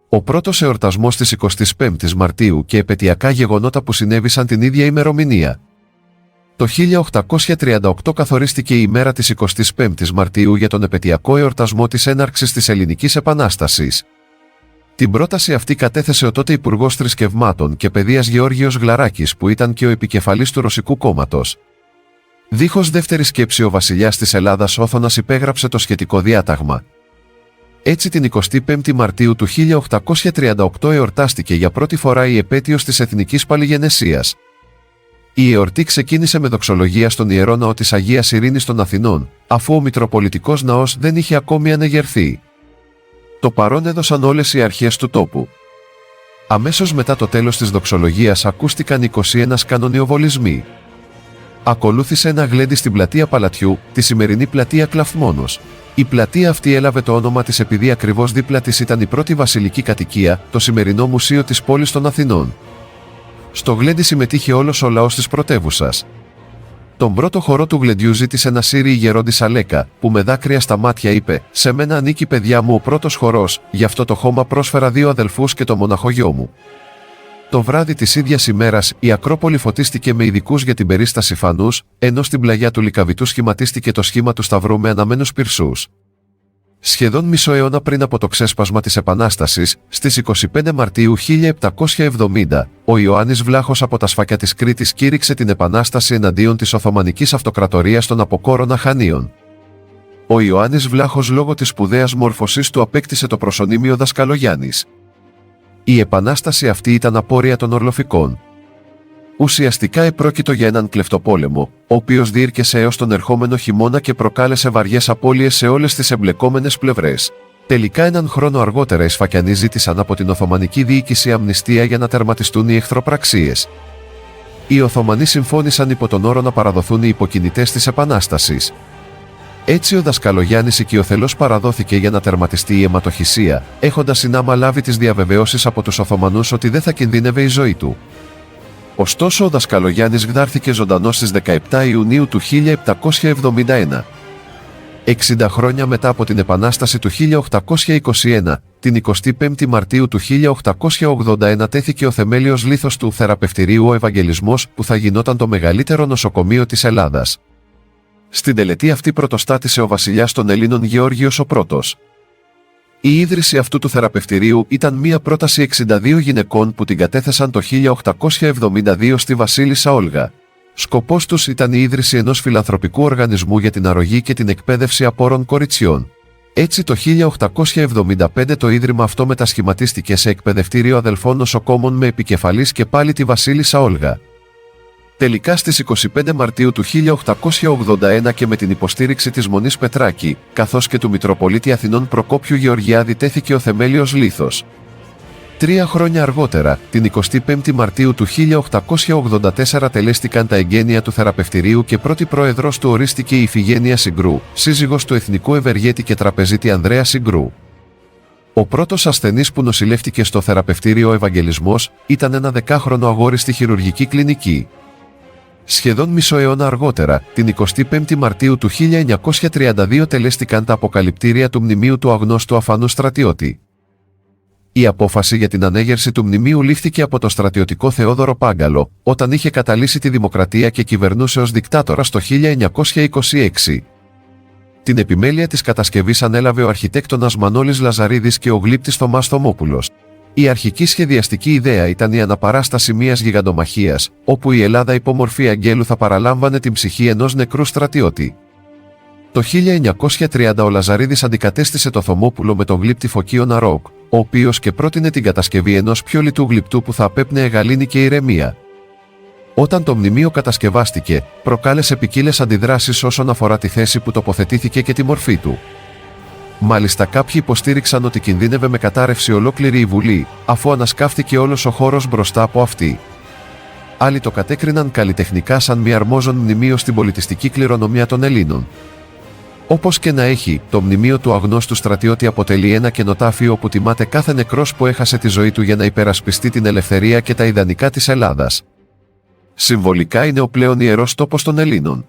Ο πρώτος εορτασμός της 25ης Μαρτίου και επαιτειακά γεγονότα που συνέβησαν την ίδια ημερομηνία. Το 1838 καθορίστηκε η ημέρα της 25ης Μαρτίου για τον επαιτειακό εορτασμό της έναρξης της Ελληνικής Επανάστασης. Την πρόταση αυτή κατέθεσε ο τότε Υπουργός Θρησκευμάτων και Παιδείας Γεώργιος Γλαράκης, που ήταν και ο επικεφαλής του Ρωσικού κόμματος. Δίχως δεύτερη σκέψη, ο βασιλιάς της Ελλάδας Όθωνας υπέγραψε το σχετικό διάταγμα. Έτσι, την 25η Μαρτίου του 1838 εορτάστηκε για πρώτη φορά η επέτειος της Εθνικής Παλιγενεσίας. Η εορτή ξεκίνησε με δοξολογία στον Ιερό Ναό της Αγίας Ειρήνης των Αθηνών, αφού ο Μητροπολιτικός Ναός δεν είχε ακόμη ανεγερθεί. Το παρόν έδωσαν όλες οι αρχές του τόπου. Αμέσως μετά το τέλος της δοξολογίας ακούστηκαν 21 κανονιοβολισμοί. Ακολούθησε ένα γλέντι στην πλατεία Παλατιού, τη σημερινή πλατεία Κλαφμόνος. Η πλατεία αυτή έλαβε το όνομα της επειδή ακριβώς δίπλα της ήταν η πρώτη βασιλική κατοικία, το σημερινό μουσείο της πόλης των Αθηνών. Στο γλέντι συμμετείχε όλος ο λαός της πρωτεύουσας. Τον πρώτο χορό του γλεντιού ζήτησε να σύρει η γερόντισσα Αλέκα, που με δάκρυα στα μάτια είπε: «Σε μένα ανήκει, παιδιά μου, ο πρώτος χορός, γι' αυτό το χώμα πρόσφερα 2 αδελφούς και το μοναχογιό μου». Το βράδυ της ίδιας ημέρας η Ακρόπολη φωτίστηκε με ειδικούς για την περίσταση φανούς, ενώ στην πλαγιά του Λυκαβητού σχηματίστηκε το σχήμα του Σταυρού με αναμένους πυρσούς. Σχεδόν μισό αιώνα πριν από το ξέσπασμα της Επανάστασης, στις 25 Μαρτίου 1770, ο Ιωάννης Βλάχος από τα Σφακιά της Κρήτης κήρυξε την Επανάσταση εναντίον της Οθωμανικής Αυτοκρατορίας των αποκόρων Αχανίων. Ο Ιωάννης Βλάχος, λόγω της σπουδαίας μόρφωσής του, απέκτησε το προσωνύμιο Δασκαλογιάννης. Η επανάσταση αυτή ήταν απόρρια των Ορλοφικών. Ουσιαστικά επρόκειτο για έναν κλεφτοπόλεμο, ο οποίος διήρκεσε έως τον ερχόμενο χειμώνα και προκάλεσε βαριές απώλειες σε όλες τις εμπλεκόμενες πλευρές. Τελικά, έναν χρόνο αργότερα, οι Σφακιανοί ζήτησαν από την Οθωμανική διοίκηση αμνηστία για να τερματιστούν οι εχθροπραξίες. Οι Οθωμανοί συμφώνησαν υπό τον όρο να παραδοθούν οι υποκινητές της Επανάστασης. Έτσι, ο Δασκαλογιάννης οικειοθελώς παραδόθηκε για να τερματιστεί η αιματοχυσία, έχοντας συνάμα λάβει τις διαβεβαιώσεις από τους Οθωμανούς ότι δεν θα κινδύνευε η ζωή του. Ωστόσο, ο Δασκαλογιάννης γδάρθηκε ζωντανός στις 17 Ιουνίου του 1771. 60 χρόνια μετά από την Επανάσταση του 1821, την 25η Μαρτίου του 1881 τέθηκε ο θεμέλιος λίθος του θεραπευτηρίου ο Ευαγγελισμός, που θα γινόταν το μεγαλύτερο νοσοκομείο της Ελλάδας. Στην τελετή αυτή πρωτοστάτησε ο βασιλιάς των Ελλήνων Γεώργιος ο Πρώτος. Η ίδρυση αυτού του θεραπευτηρίου ήταν μία πρόταση 62 γυναικών που την κατέθεσαν το 1872 στη Βασίλισσα Όλγα. Σκοπός τους ήταν η ίδρυση ενός φιλανθρωπικού οργανισμού για την αρρωγή και την εκπαίδευση απόρων κοριτσιών. Έτσι, το 1875 το ίδρυμα αυτό μετασχηματίστηκε σε εκπαιδευτήριο αδελφών νοσοκόμων με επικεφαλής και πάλι τη Βασίλισσα Όλγα. Τελικά, στις 25 Μαρτίου του 1881 και με την υποστήριξη της Μονής Πετράκη, καθώς και του Μητροπολίτη Αθηνών Προκόπιου Γεωργιάδη, τέθηκε ο θεμέλιος λίθος. 3 χρόνια αργότερα, την 25η Μαρτίου του 1884 τελέστηκαν τα εγγένεια του θεραπευτηρίου και πρώτη πρόεδρος του ορίστηκε η Ιφηγένεια Συγκρού, σύζυγος του εθνικού ευεργέτη και τραπεζίτη Ανδρέα Συγκρού. Ο πρώτος ασθενής που νοσηλεύτηκε στο θεραπευτήριο Ευαγγελισμός ήταν ένα 10χρονο αγόρι στη χειρουργική κλινική. Σχεδόν μισό αιώνα αργότερα, την 25η Μαρτίου του 1932 τελέστηκαν τα αποκαλυπτήρια του μνημείου του αγνώστου αφανού στρατιώτη. Η απόφαση για την ανέγερση του μνημείου λήφθηκε από το στρατιωτικό Θεόδωρο Πάγκαλο, όταν είχε καταλύσει τη δημοκρατία και κυβερνούσε ως δικτάτορας το 1926. Την επιμέλεια της κατασκευής ανέλαβε ο αρχιτέκτονας Μανώλης Λαζαρίδης και ο γλύπτης Θωμάς Θωμόπουλος. Η αρχική σχεδιαστική ιδέα ήταν η αναπαράσταση μιας γιγαντομαχίας, όπου η Ελλάδα υπό μορφή αγγέλου θα παραλάμβανε την ψυχή ενός νεκρού στρατιώτη. Το 1930 ο Λαζαρίδης αντικατέστησε το Θωμόπουλο με τον γλύπτη Φωκίωνα Ροκ, ο οποίος και πρότεινε την κατασκευή ενός πιο λιτού γλυπτού που θα απέπνεε γαλήνη και ηρεμία. Όταν το μνημείο κατασκευάστηκε, προκάλεσε ποικίλες αντιδράσεις όσον αφορά τη θέση που τοποθετήθηκε και τη μορφή του. Μάλιστα, κάποιοι υποστήριξαν ότι κινδύνευε με κατάρρευση ολόκληρη η Βουλή, αφού ανασκάφθηκε όλος ο χώρος μπροστά από αυτή. Άλλοι το κατέκριναν καλλιτεχνικά σαν μη αρμόζον μνημείο στην πολιτιστική κληρονομιά των Ελλήνων. Όπως και να έχει, το μνημείο του αγνώστου στρατιώτη αποτελεί ένα κενοτάφιο όπου τιμάται κάθε νεκρός που έχασε τη ζωή του για να υπερασπιστεί την ελευθερία και τα ιδανικά της Ελλάδας. Συμβολικά είναι ο πλέον ιερός τόπος των Ελλήνων.